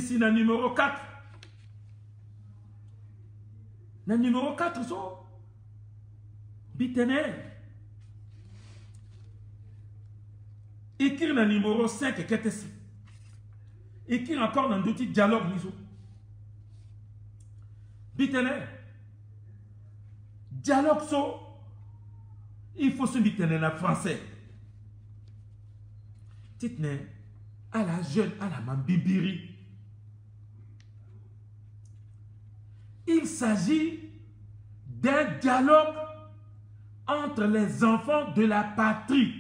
ici na numéro 4. Na numéro 4 so. Bitene. Écrire na numéro 5 qu'est-ce? Écrire encore dans d'autres dialogues niso. Bitene. Dialogue so. Il faut se bitene na français. Titne à la jeune, à la mambibiri. Il s'agit d'un dialogue entre les enfants de la patrie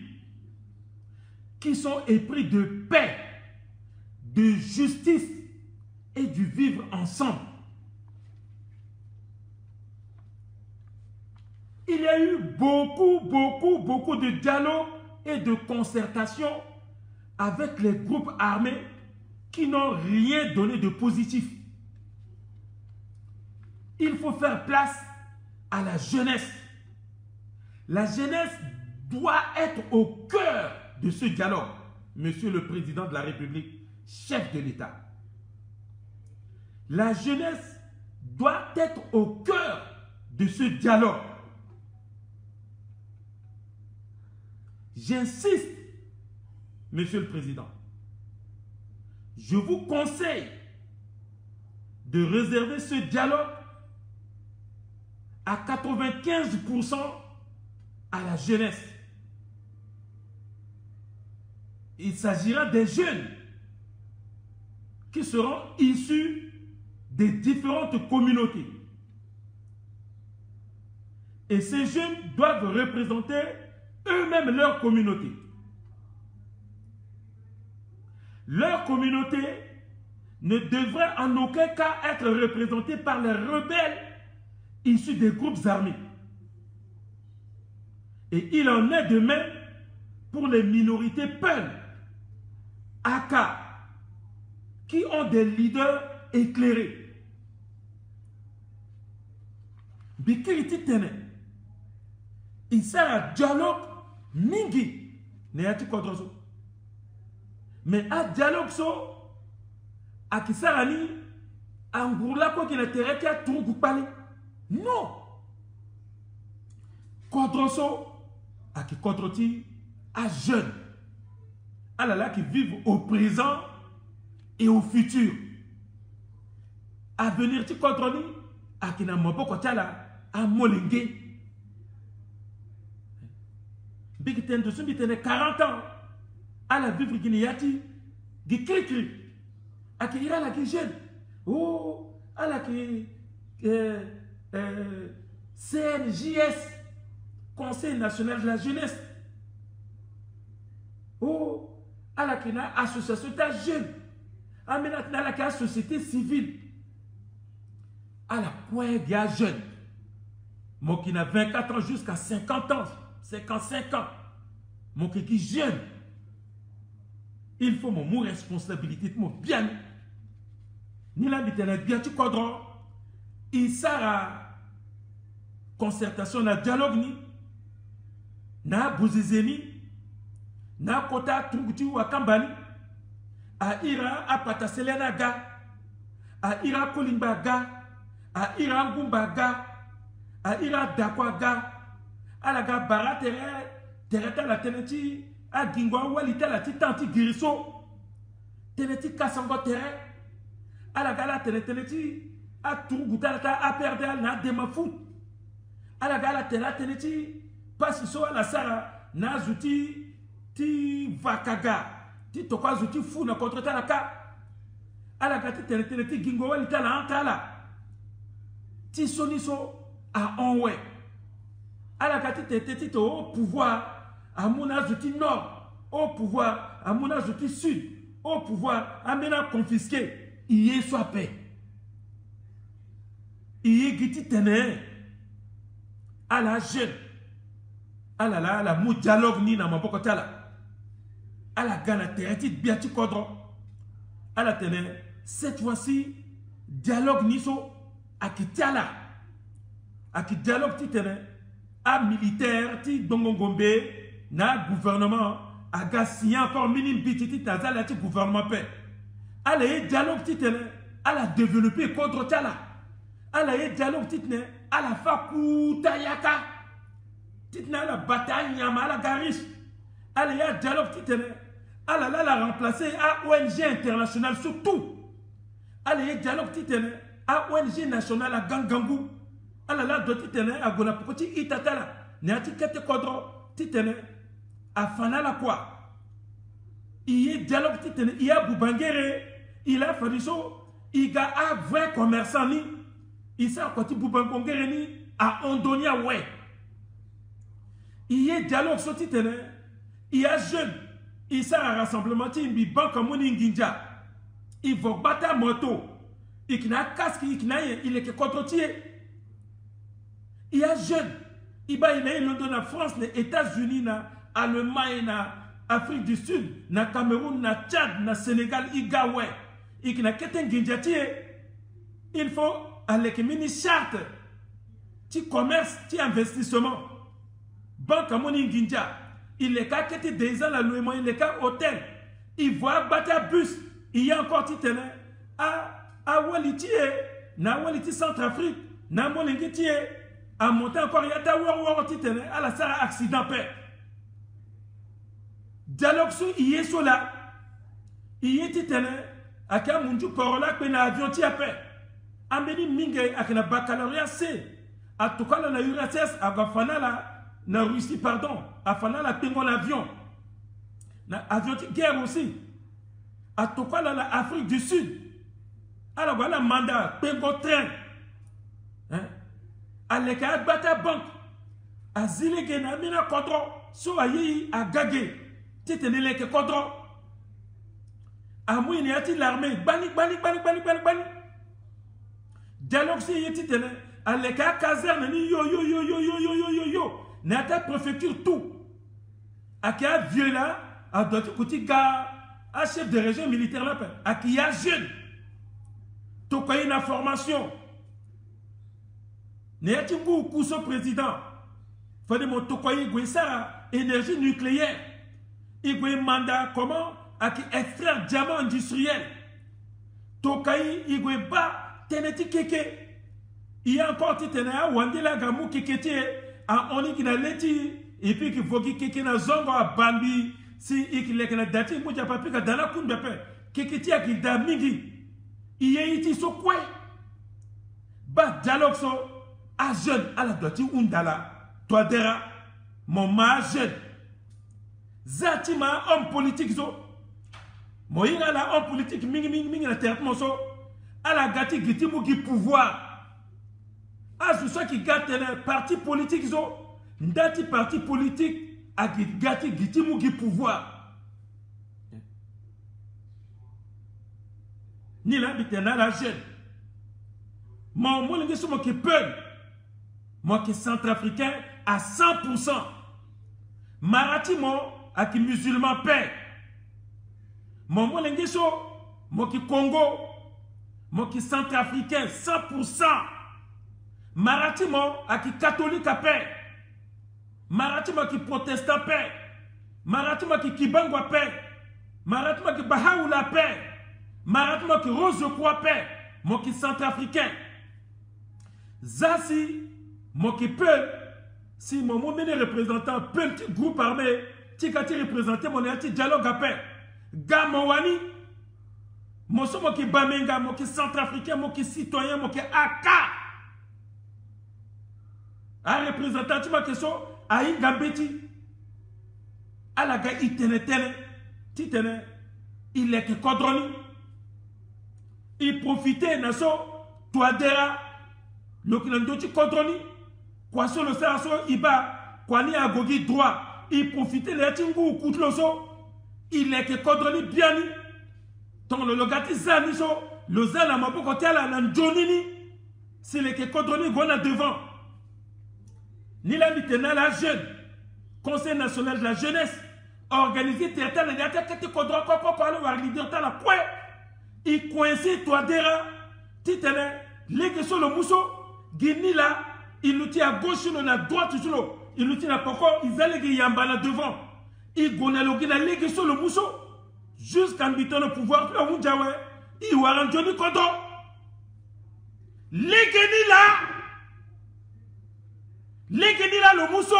qui sont épris de paix, de justice et du vivre ensemble. Il y a eu beaucoup de dialogues et de concertations avec les groupes armés qui n'ont rien donné de positif. Il faut faire place à la jeunesse. La jeunesse doit être au cœur de ce dialogue, Monsieur le Président de la République, chef de l'État. La jeunesse doit être au cœur de ce dialogue. J'insiste, Monsieur le Président, je vous conseille de réserver ce dialogue à 95% à la jeunesse. Il s'agira des jeunes qui seront issus des différentes communautés. Et ces jeunes doivent représenter eux-mêmes leur communauté. Leur communauté ne devrait en aucun cas être représentée par les rebelles issus des groupes armés. Et il en est de même pour les minorités peules, Aka, qui ont des leaders éclairés. Bikiriti tene, il sert à dialogue mingi, n'ayati kodroso. Mais à dialogue so, à qui sarani, angoula ko qui n'a terre qui a tout coupé. Non. Kodroso, à qui kodroti, à jeunes, à la qui vivent au présent et au futur. À venir ti kodroni, à qui n'a pas kotala, à molengue. Big ten de soubi tene 40 ans. À la vivre guinéati, qui cri, à qui ira la qui jeune. Oh, à la qui CNJS, Conseil national de la jeunesse. Oh, à la qui na association de jeunes. À maintenant la qui société civile. À la quoi il y a jeune. Moi qui n'a 24 ans jusqu'à 50 ans, 55 ans. Moi qui est jeune. Il faut mon responsabilité, mon bien. Ni la bitene bien tu kodron. Il sert à concertation, na dialogue ni. Na bouzizeni. Na kota tunguti ou akambani. A ira apata selena ga. A ira kolimba ga. A ira ngumba ga. A ira dakwa ga. A la ga bara tereta la teneti. A gingwa walita la ti tanti giriso. Teneti kasango tere. A la gala teneti. A turguta la ta a perdre na demafout. A la gala teneti. Pasiso a la sara na zuti ti vakaga. Ti toka zuti fou na contre ta la ka. A la gati teneti gingwa walita la antala. Ti soniso a onwe. A la gati teneti to au pouvoir. À mon azouti nord, au pouvoir, à mon azouti sud, au pouvoir, à mena confisqué, il y soit paix. Il y giti tene, à la jeune, à la mou dialogue ni na mabokotala, à la gana tereti biati kodro, à la tene, cette fois-ci, dialogue ni so, à qui tiala, à qui dialogue ti tene, à militaire ti dongongombe, na gouvernement a signé encore minime bititi tazala ti gouvernement paix ala ye dialogue titene ala développer contre tala ala ye dialogue titene ala fa kuta yaka titene ala bataille nyama ala garis ala ye dialogue titene ala la remplacer à ONG internationale surtout ala ye dialogue titene à ONG nationale à Gangangu ala la do titene a gona pokoti itatala ne ati kete kodro titene a fanala quoi il y a dialogue titene il y a Boubangere il a fallu il y a un vrai commerçant ni il s'est côté Boubangere ni à Ondonia ouais il y a dialogue sur titene il y a jeune il s'est un rassemblement timbi banque moni nginja il va battre moto il n'a casque il est que contre-tier il y a jeune il va y London en France les États-Unis na Allemagne na Afrique du Sud na Cameroun na Tchad na Sénégal igawe il n'a qu'un nginjati il faut aller que mini charte ti commerce ti investissement banque moni nginja il est qu'à quitter des ans la louement il est qu'à hôtel il voit battre bus il y a encore titene à Waliti na Waliti Centrafrique na Molingiti à monter encore il y a ta war titene à la sara accident paix dialogue sur il est sur là il est titene à quand munju parola que na avion ti paix ameni minge à na baccalauréat C à tout cas na URSS à bafana la na Russie pardon à fana la tengo l'avion na avion ti guerre aussi à tout cas la Afrique du Sud alors voilà mandat tengo train hein à l'écart bata banque à zilege na mina kodro so ayi à gagé titenele ke kodro à mouine ati l'armée bani dialogue si yeti tene à l'écart caserne ni yo n'ata préfecture tout à qui a vieux là à d'autres côté gars à chef de région militaire là à qui a jeune tout quoi une information n'ayati beaucoup ce président fallait mon tout quoi il ça énergie nucléaire il a mandat comment à qui extraire diamant industriel tout quoi il a pas teneti keke il y a encore titena wandela gamu keketi a oni kina leti et puis qu'il faut qu'il na zongo a bambi si il est na dati muja papi ka dala kunbe pe keketi a ki da mingi iye iti so kwe ba dialogue so a jeune ala doti undala toi dera mon ma jeune zati ma homme politique so mo ira la homme politique mingi na terre mo so ala gati giti mu ki pouvoir à ceux qui gâtent les partis politiques, ndati parti politique a gâté gitimu qui pouvoir. Ni l'habitant la jeune. Moi, je suis qui peut. Moi qui suis centrafricain à 100%. Marati, moi, à qui musulman paix. Moi, je suis moi qui Congo. Moi qui centrafricain 100%. Maratimo à qui catholique à paix, Maratimo qui protestant paix, Maratimo qui kibango à paix, Maratimo qui bahaou la paix, Maratimo qui rose croix paix, moi qui centrafricain. Zasi, moi qui peut, si mon moment représentant petit groupe armé, Tikati représenté mon anti dialogue à paix, Gamawani, moi qui bamenga, moi qui centrafricain, moi qui citoyen, moi qui aka. Un représentant de ma question, à Ingambeti, à la gare, il est que Kodroni, il profitait de ça, toi dera, le Kinandoti Kodroni, quoi sur le Sarasso, il va, quoi ni à Gogi droit, il profitait de l'Atingu ou Koutloso, il est que Kodroni bien, tant le logati Zaniso, le Zana Mabokotiala, l'Anjonini, c'est le que Kodroni Gona devant. Ni la mitena la jeune, Conseil national de la jeunesse, organisé territoire, il y a quelqu'un qui kodra quoi parler ou leader ta la poing, il coincé toi dera, titene, les sur le mousseau, guini là, il nous tient à gauche, on a droite sur l'eau, il nous tient à poko, ils allaient yamba là devant, il gonalogi la les sur le mousseau, jusqu'à biton le pouvoir, puis on dirait, Iwaran Johnny Kodo. Legeni là le mousseau.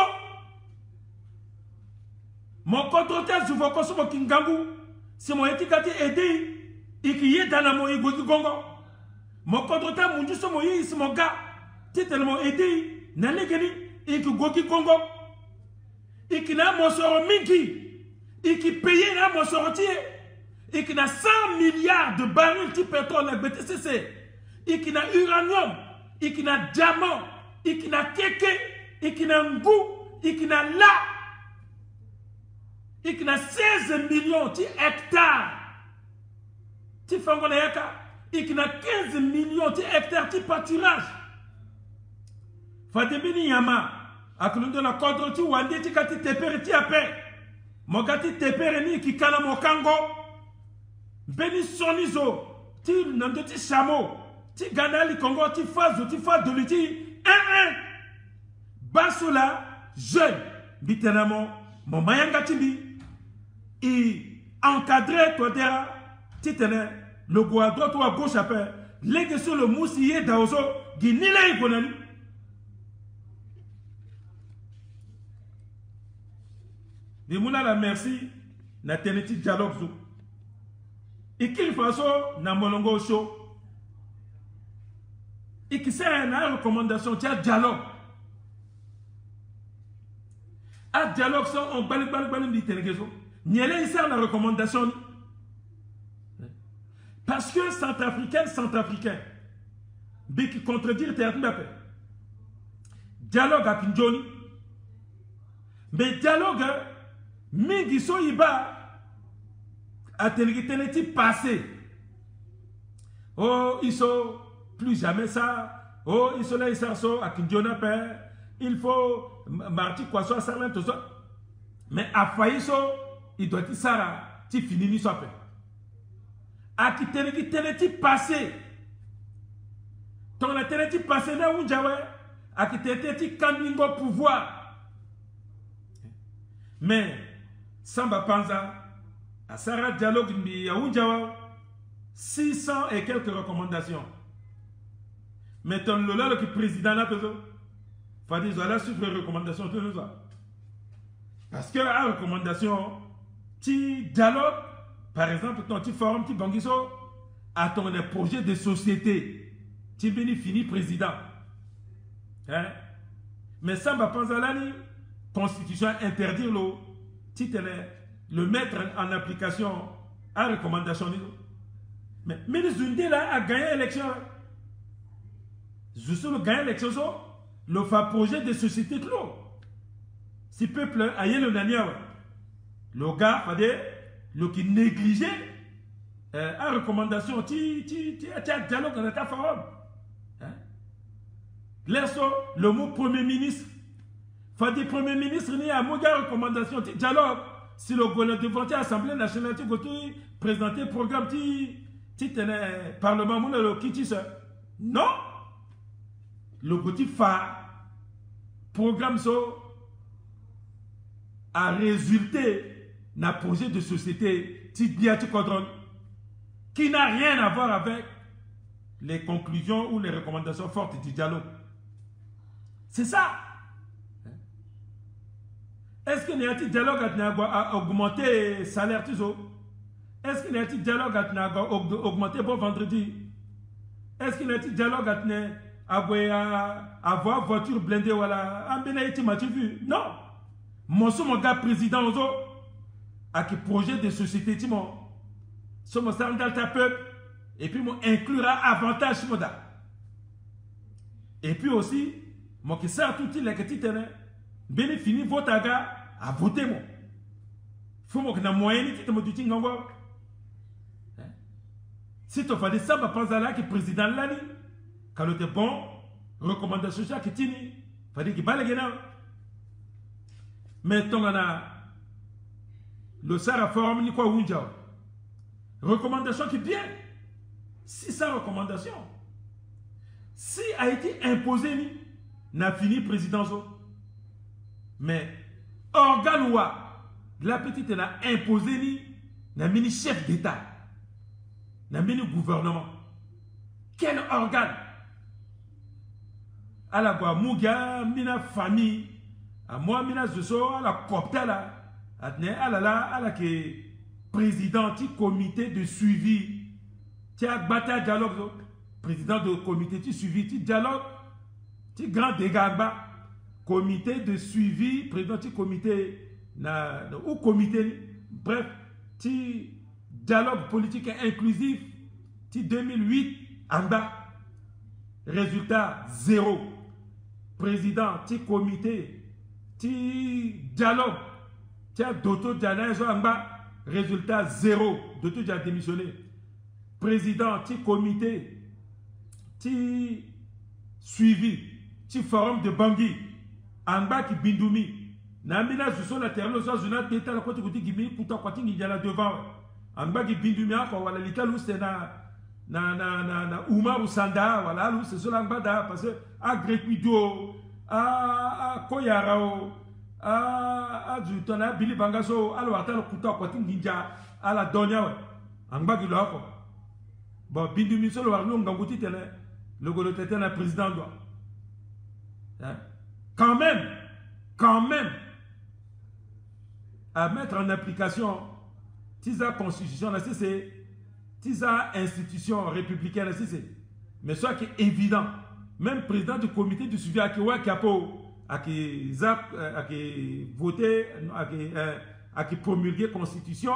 Mon contre-terre, je vois que mon kingangu. C'est mon étiquette aidé. Et qui est dans la moïe Gongo. Mon contre-terre, mon dieu, c'est mon gars. Tu es tellement aidé. N'a legeni. Et qui goki Congo. Et qui n'a mon sort mingi. Et qui paye n'a mon sorti. Et qui n'a 100 milliards de barils de pétrole à BTCC. Et qui n'a uranium. Et qui n'a diamant. Et qui n'a keke. Et qui n'a ngou. Et qui n'a la. Et qui n'a 16 millions de hectares. Tu fais un et qui n'a 15 millions de hectares de pâturage. Fademini Yama. A que nous donnons la contre tu wande ti kati tepere ti ape. Mo kati tepere ni ki kana mo kango. Beni sonizo. Ti nando ti chamo. Ti gana li Congo ti fazo de l'uti. Basola jeune. Bitenamo. Mon mayanga timbi. Et encadré toi derrière. Ti tenais. Le goût à droite ou à gauche après. Légué sur le moussier d'Aozo. Guinila y bonani. Ni mouna la merci na teneti dialogue zo. Et qu'il fasse na molongo show. Et qui c'est une recommandation tiens dialogue. A dialogue ça on bali di tenegezo. Niele ici la recommandation. Parce que centrafricain bi qui contredire Théâtre Mbappé. Dialogue avec Njoni. Mais dialogue Mingi so iba a teneti passé. Oh, ils sont plus jamais ça. Oh, ils sont là, ils sont à Kinjona père. Il faut marcher quoi soit ça tout ça. Mais à Faïso, il doit être ça, tu finis ni soit père. A qui teneti passé. Ton a teneti passé là où j'avais. A qui teneti kambingo pouvoir. Mais Samba Panza, à Sarah Dialogue Yaoundjawa, 600 et quelques recommandations. Mais ton Lola, le président là, il dire voilà sur les recommandations de nous. Parce que la recommandation, tu dialogue, par exemple, ton petit forum, tu bangiso, à ton projet de société, tu fini président. Hein? Mais Samba Panza là, constitution interdire l'eau. Le mettre en application à recommandation. Mais Zundé là a gagné l'élection. Juste le gagné l'élection, le projet de société de l'eau. Si le peuple a eu le nania, le gars, le qui négligeait à recommandation, tu as dialogue dans ta forum. Le mot premier ministre. Fadi Premier ministre ni à Moga recommandation de dialogue. Si le gouvernement devant l'Assemblée nationale, tu présenter programme, tu tenais Parlement, non. Le petit programme a résulté d'un projet de société qui n'a rien à voir avec les conclusions ou les recommandations fortes du dialogue. C'est ça. Est-ce qu'il y a un dialogue à augmenter le salaire? Est-ce qu'il y a un dialogue à augmenter bon vendredi? Est-ce qu'il y a un dialogue à avoir voiture blindée? Non. Mon gars président a qui projet de société. Mon standard ta peuple. Et puis, mon inclura avantage. Et puis aussi, mon qui sert tout il est bien fini votre gars à voter moi. Faut que na moyen qui te me dit ngwa. Si tu fais des ça penser là que président là ni quand tu bon recommandation ça qui tini fallait qu'il balle gena. Mais ton ana le Sara forum ni quoi unja. Recommandation qui bien. Si ça recommandation si a été imposé ni n'a fini président. Mais organe la petite n'a imposé ni n'a mini chef d'État. na mini gouvernement. Quel organe? À la Guamouga, mina famille, à moi, mina zoso, à la Coptala, à la que président du comité de suivi, tu as bataille dialogue, président du comité de suivi, tu dialogue, tu grand dégâts, comité de suivi, président du comité, ou comité, bref, tu dialogue politique inclusif, tu 2008, en bas, résultat 0. Président, tu comité, tu dialogue, tu as d'auto dialogue en bas, résultat 0. D'auto dialogue démissionné. Président, tu comité, tu suivi, tu forum de Bangui, en bas qui bindoumi. Namina Zuso la terre, le soir, je n'ai pas la côte qui gimi, pour ta côte qui y a là devant. En bas qui bindoumi, voilà, l'Italie, c'est na Oumar Sanda, voilà, c'est cela en bas, parce que à Grequido, à Koyarao, à Jutana, Billy Bangaso, à l'Ouatal Kouta, Kwatin Ninja, à la Donia, en bas qui l'a. Bon, Bindoumi, le Warlong, Gangouti, le Golotété, le président doit. Quand même, à mettre en application, TISA Constitution, là, c'est. TISA institution républicaine, mais soit qui est évident, même président du comité de suivi à qui voté, à qui promulgué constitution,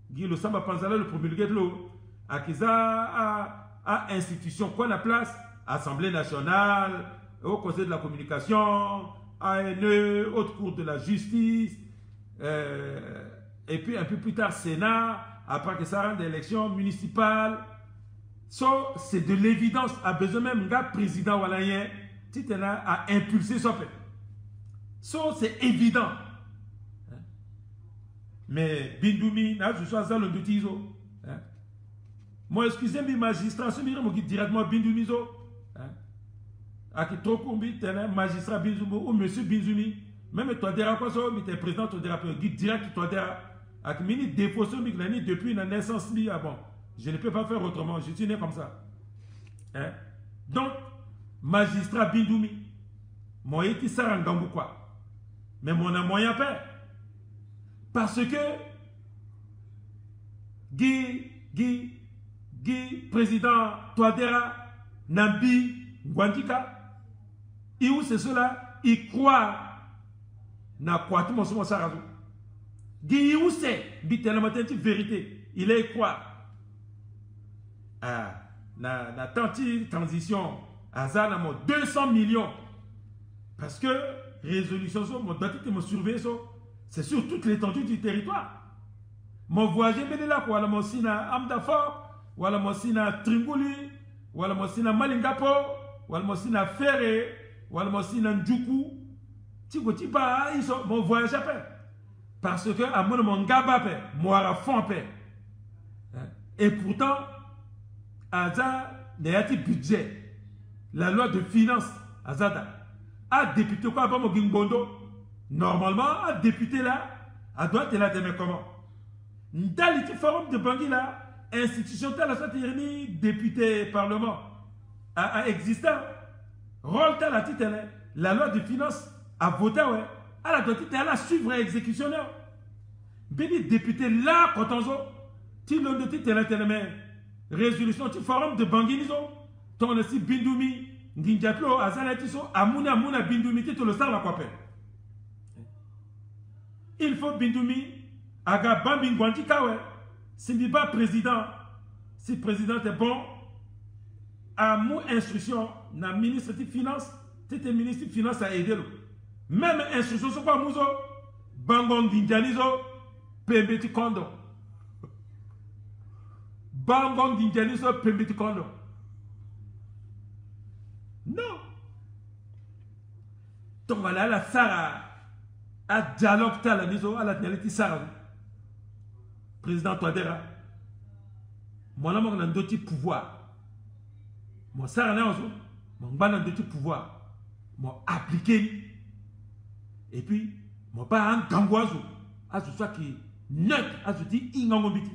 Guy le Samba Panzala le promulgué de l'eau, à qui a institution, quoi la place, Assemblée nationale, au Conseil de la communication, ANE, Haute Cour de la justice, et puis un peu plus tard Sénat. Après que ça rende l'élection municipale, c'est de l'évidence. A besoin même un président walayen, tu t'es là à impulser ça fait. C'est évident. Mais Bindoumi, là, je suis à ça le doutizo. Moi, excusez-moi, magistrat, je me directement Bindoumi. À qui trop combi, magistrat Bindoumi ou monsieur Bindoumi. Même toi, dira quoi ça, mais t'es président, tu diras direct, toi, dira. Avec mini défaut depuis la naissance, bon, je ne peux pas faire autrement, je suis né comme ça. Donc, magistrat Bindoumi, moi, qui sert en Gambou quoi. Mais mon a moyen faire. Parce que, Guy, président Touadéra, Nambi, Gwandika, et où c'est cela, il croit, n'a quoi tout mon sarazou. Guy où c'est, dit tellement vérité, il est quoi? Na transition, à ça, 200 millions. Parce que résolution, mon doigt me surveille, c'est sur toute l'étendue du territoire. Mon voyage est là, voilà, mon sina Amdafor, voilà, mon sina Trimbuli, voilà, mon sina Malingapo, voilà, mon sina Ferré, voilà, mon sina Ndjoukou. Tipa, mon voyage à paix. Parce que à mon gaba paix, moi à fond paix. Et pourtant, Aza n'a pas budget. La loi de finances, Azada, a député quoi avant mon Gimbondo. Normalement, a député là, a doit être là demain comment. Dans le forum de Bangui là, institution telle a député parlement a existé. Rôle tel a titre la loi de finances a voté ouais. Elle doit être là suivre exécutionnaire. Béni député là quand on zo, tu l'on de titre mais résolution du forum de Bangui nizo, ton aussi Bindoumi, Nginjatlo, Azanatiso, Amuna Bindoumi, tu le sais la quoi faire. Il faut Bindoumi, Aga Bambi Ngwantika ouais. Si n'est pas président, si le président est bon, à mon instruction, na ministre des Finances, tu es ministre des Finances à aider. Même instruction, c'est quoi Mouzo? Bangon Ginjanizo, Pembeti Kondo. Bangon Ginjanizo, Pembeti Kondo. Non. Donc voilà, la Sarah a dialogue à la maison, à la dialogue Sarah. Président Touadéra. Moi, là, j'ai un petit pouvoir. Moi, Sarah, j'ai un petit pouvoir. Moi, appliqué. Et puis, moi, pas un gamboiseau. À ce soit qui neutre, à ce dit ingangobiti.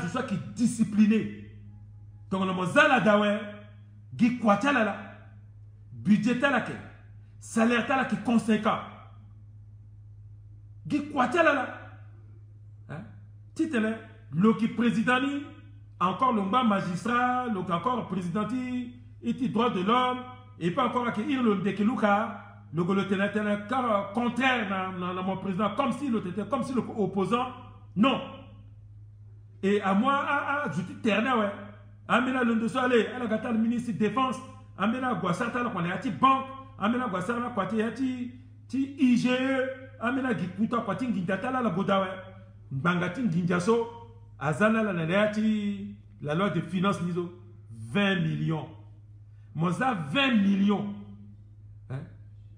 je sois qui discipliné. Donc le mozala dawe, qui kwatala la, budget la ke, salaire la qui conséquent. Qui kwatala la, titre le qui président ni, encore le magistrat, le encore président et droit de l'homme, et pas encore à il le dékeluka. Le contraire dans mon président, comme si l'opposant, non. Et à moi, je dis terre, ouais. Amena le dessous, allez, à la gata le ministre de défense, amena guasata la qu'on est à banque, amena guasata la qu'on est à IGE, amena gikuta kwa tingindata la godawe, bangatin ginjaso, azana la naléati, la loi de finances niso, 20 millions. Moza 20 millions.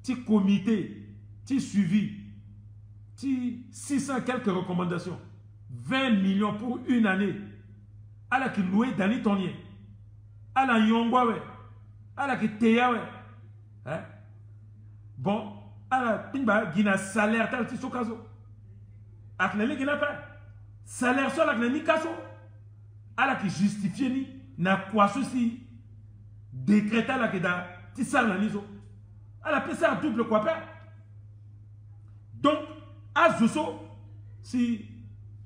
Petit comité, petit suivi, petit 600 quelques recommandations, 20 millions pour une année. À la qui loué d'année tonien, à la yongwa, à la qui teya, bon, à la pimba, gina salaire, tal ti sokazo. Aknele gina fait, salaire sur la ni kaso, à la qui justifie ni, na quoi ceci, décréta la qui da, ti sal na niso. Elle a fait ça à double quoi faire. Donc, à Zoso, si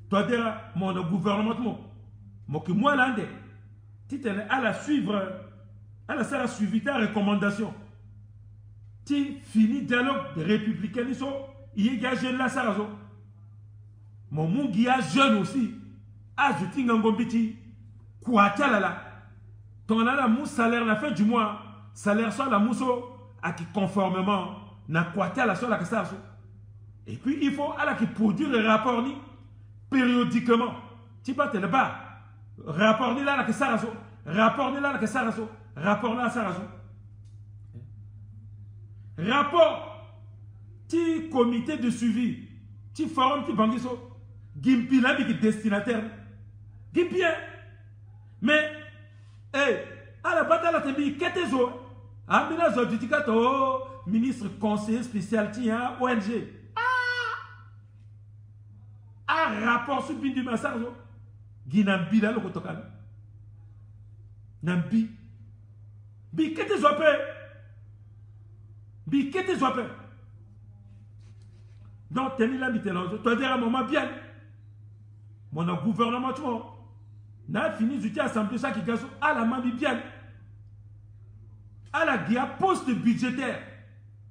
toi dire mon gouvernement, moi là, elle a suivre, elle a suivi ta recommandation. Tu finis dialogue républicain, il y a jeune là, ça mon monde qui a jeune aussi, à jeter un gombiti, quoi là, ton la mousse salaire la fin du mois, salaire soit la mousse à qui conformément n'a quoi la seule que ça. Et puis il faut à la qui produire le rapport ni périodiquement. Tu pas te le bas. Rapport ni là la que ça raso. Rapport ni là la que ça raso. Rapport là ça raso. Rapport. Ti comité de suivi. Ti forum ti bangiso. Gimpi là qui destinataire. Gimpi hein. Mais à la bataille la tembi qu'est-ce Amina Zoditikato, ministre conseiller spécial tiens ONG. Rapport sur Bindu Massarzo. Ginambi là le Kotokan. Nambi. Bi qu'est-ce que Bi qu'est-ce que donc tenez la mitelance. Toi dire à un moment bien. Mon gouvernement tu vois. N'a fini du assemblée ça qui gagne à la main bien. À la guerre poste budgétaire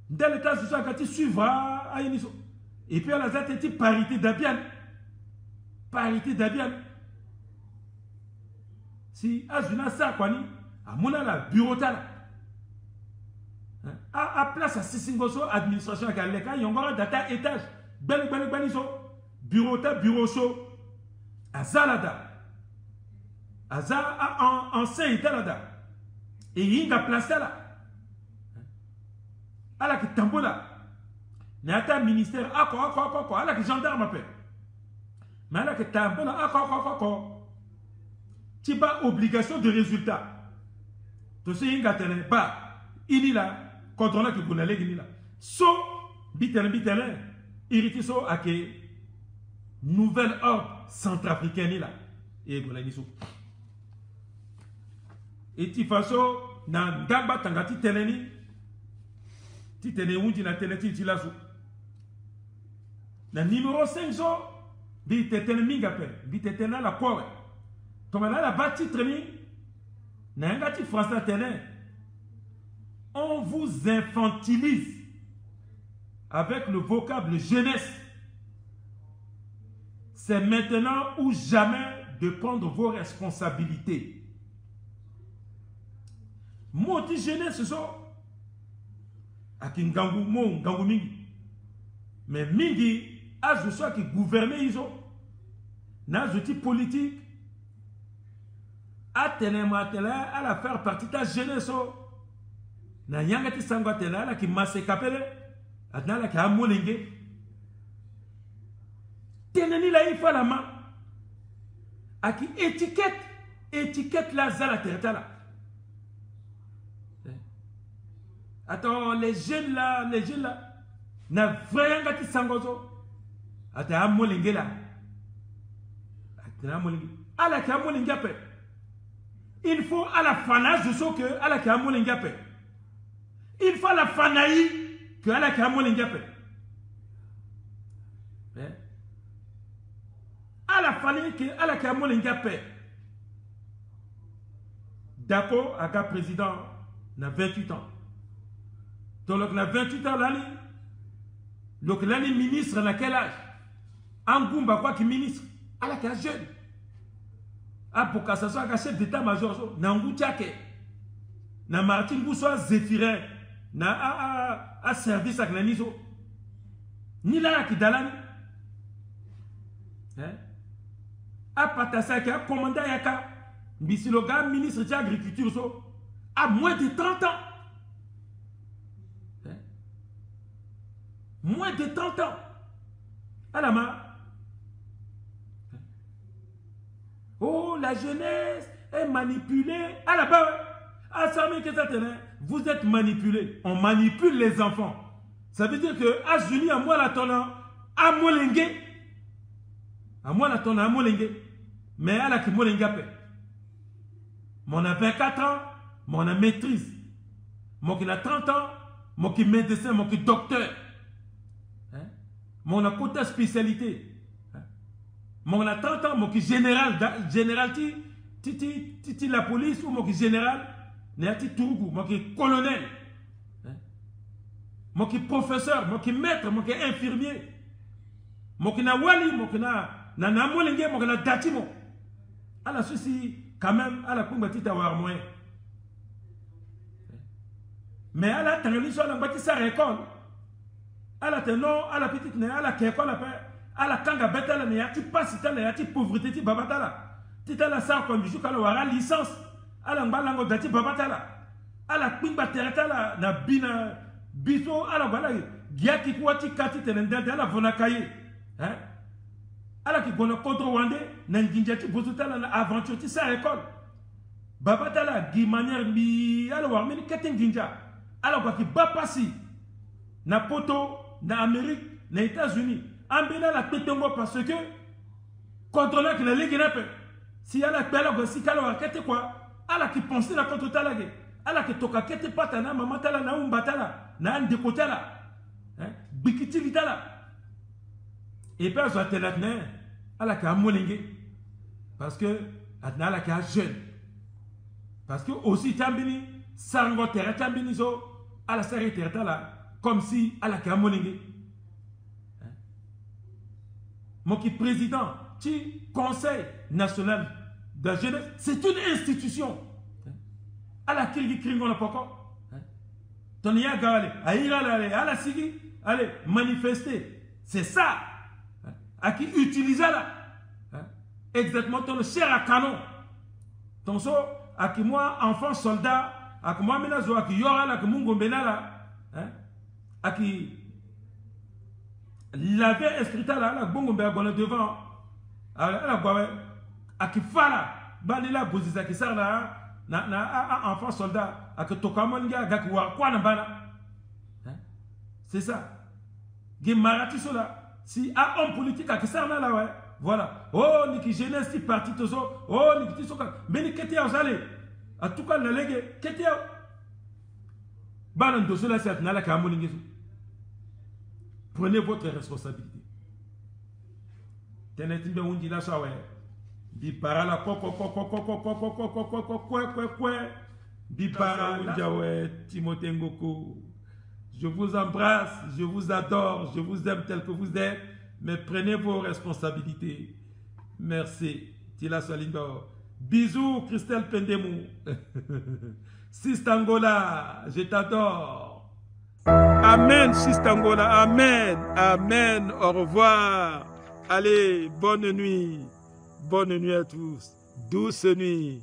dans le cas où ça tu suivra à Iniso et puis à la zate parité d'Abian si Azuna Sarkwani à mon la bureau à place à Sissingoso administration à l'État il y a encore data étage bel bureau chaud à Zalada à Za en Saint-Italada. Et il y a placé là. À la qui tambour là. Il y a un ministère. À la qui gendarme appelle. Mais à la qui tambour là. Tu n'as pas obligation de résultat. Tu sais, il y a un pas. Il y a quand on a que vous n'allez pas là. So, bitelen. Irrité so à que nouvelle ordre centrafricaine là. Et vous l'avez dit. Et tu fais ça, dans Gamba Tangati Teleni, tu t'es dit na Teleti, tu l'as. Dans numéro 5, tu t'es dit tu t'es la poire. Comme là, la bâtie tremi, dans un gâti français télé, on vous infantilise avec le vocable jeunesse. C'est maintenant ou jamais de prendre vos responsabilités. Moti jeunesse so akingangu mo ngangu mingi mais mingi a je sois qui gouverner iso na je politique a tenematela à la faire partie ta jeunesse na yangati sangwatela la ki masse kapele adna la ki amolenge teneni la ifa la main a qui étiquette la zala tertala. Attends, les jeunes là, na vraiment gati sangozo. Attends, amolenge là. Attends, amolenge. ala ki amolingape. Il faut à la fanage de ce que ala ki amolingape. Il faut la fanaï que ala ki amolingape. À la fanaï que ala ki amolingape. D'accord, aka président na 28 ans. Donc na 28 ans l'année. Donc l'année ministre na quel âge? Angumba quoi qui ministre? Ala ki jeune. Ah pour que ça soit chef d'état-major na ngutiake. Na Martin Bousso Zéphirin na a service avec Naniso. Ni là qui dalani. A patasa qui a commandant yaka. Mbisi le gars ministre de l'agriculture a moins de 30 ans. Moins de 30 ans. À la main. Oh, la jeunesse est manipulée. À la bas. À ça, vous êtes manipulés. On manipule les enfants. Ça veut dire que à Julie, à moi la tonne, à Molengue. À moi la tonne, à Molengue. Mais à la qui Molengue paie. Mon a 24 ans, mon a maîtrise. Mon qui a 30 ans, mon qui médecin, mon qui docteur. Mon a quota spécialité. Mon a 30 ans, mon qui général, titi la police ou mon qui général, néati Tourgou, mon qui colonel. Mon qui professeur, mon qui maître, mon qui infirmier. Mon qui na wali, mon qui na molingue, mon qui na datimo. Alors ceci, quand même, à la kumba tita war moyen. Mais à la tangani sur la bâtisse à récolte. À la tenon, à la petite né, à la kékol, à la kanga betala, ne yati pas si t'as yati pauvreté, ti babatala. Tita la sa comme bijou kala wara licence. À la mbalango dati babatala. À la kumba teretala, na bina, biso, à la wala, giaki kwati kati tenendel, à la vonakaye. Hein? Alors que vous avez une aventure qui s'est école. Babatala, Guimanière, alors, mais qu'est-ce que alors, qui va passer na poto, na Amérique, na États-Unis. Ambela la pétongo parce que contrôleur qui la ligue n'a pas. Si elle a pelle, si elle a quitté quoi, alors qui pense la contre talage, alors que toka quitté pas ta na maman tala na umbatala, na un décotala, bikiti vitala. Et puis, je vais te dire, elle a molingue. Parce que, elle a jeune. Parce que, aussi, tambini, sango terre, tambini, so, elle a serré terre, comme si elle a molingue. Mon qui président, qui conseil national de la jeunesse, c'est une institution. Elle a qui kringo la poko. Ton ya gale, allez, à la sigi, allez, manifester. C'est ça. À qui utiliser là exactement ton cher à canon ton so à qui moi enfant soldat à qui moi menazo à qui yora là que mungo benala à qui l'avait inscrit là la bongo be agona devant à qui fala balila bozisa qui sar là na enfant soldat à que tokamonga ga qui wa kwa na bana c'est ça gi marati sola. Si un homme politique a qui ça là ouais voilà oh ni qui jeunesse si parti tozo oh ni qui soka mais ni qu'était aux allez en tout cas la légue qu'était balan de cela c'est na la kamolingi. Prenez votre responsabilité. Tenez bien on dit là ça ouais bi parala bi parala ouais Timothée Ngoko. Je vous embrasse, je vous adore, je vous aime tel que vous êtes, mais prenez vos responsabilités. Merci. Tila Salingo. Bisous, Christelle Pendemou. Sistangola, je t'adore. Amen, Sistangola. Amen. Amen. Au revoir. Allez, bonne nuit. Bonne nuit à tous. Douce nuit.